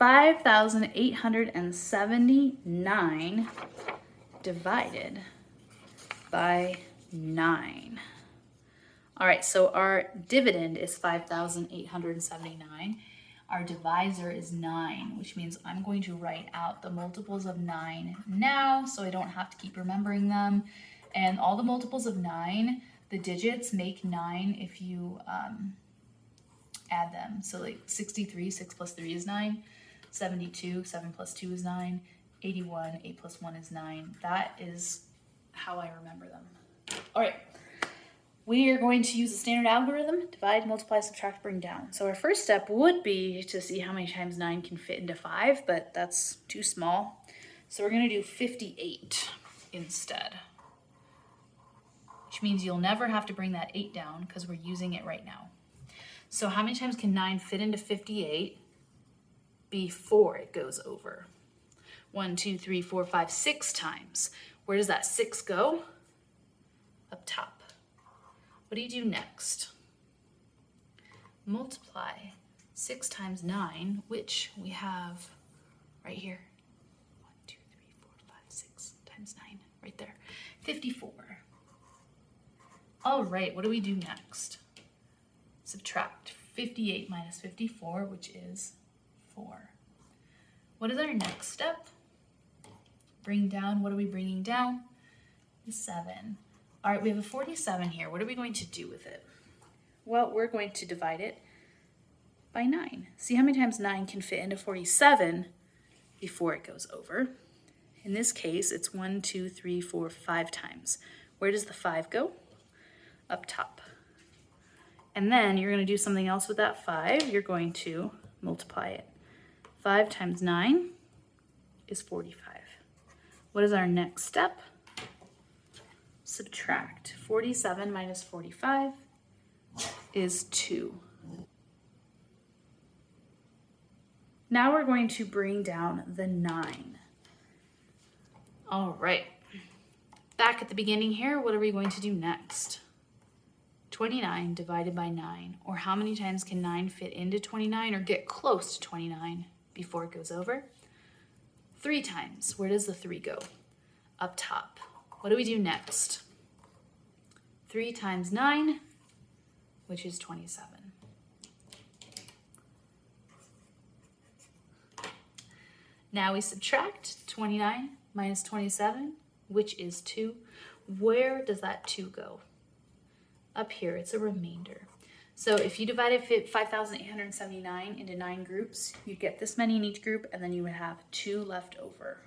5,879 divided by 9. All right, so our dividend is 5,879. Our divisor is 9, which means I'm going to write out the multiples of 9 now so I don't have to keep remembering them. And all the multiples of 9, the digits make 9 if you add them. So like 63, 6 plus 3 is 9. 72, 7 plus 2 is 9. 81, 8 plus 1 is 9. That is how I remember them. All right. We are going to use the standard algorithm, divide, multiply, subtract, bring down. So our first step would be to see how many times 9 can fit into 5, but that's too small. So we're going to do 58 instead, which means you'll never have to bring that 8 down because we're using it right now. So how many times can 9 fit into 58 before it goes over? 1, 2, 3, 4, 5, 6 times. Where does that 6 go? Up top. What do you do next? Multiply 6 times 9, which we have right here. 1, 2, 3, 4, 5, 6 times 9, right there. 54. All right, what do we do next? Subtract 58 minus 54, which is 4. What is our next step? Bring down, what are we bringing down? The 7. All right, we have a 47 here. What are we going to do with it? Well, we're going to divide it by 9. See how many times 9 can fit into 47 before it goes over. In this case, it's 1, 2, 3, 4, 5 times. Where does the 5 go? Up top. And then you're going to do something else with that 5. You're going to multiply it. 5 times 9 is 45. What is our next step? Subtract. 47 minus 45 is 2. Now we're going to bring down the 9. All right. Back at the beginning here, what are we going to do next? 29 divided by 9. Or how many times can 9 fit into 29 or get close to 29 before it goes over? 3 times. Where does the 3 go? Up top. What do we do next? 3 times 9, which is 27. Now we subtract 29 minus 27, which is 2. Where does that 2 go? Up here, it's a remainder. So if you divided 5,879 into 9 groups, you'd get this many in each group, and then you would have 2 left over.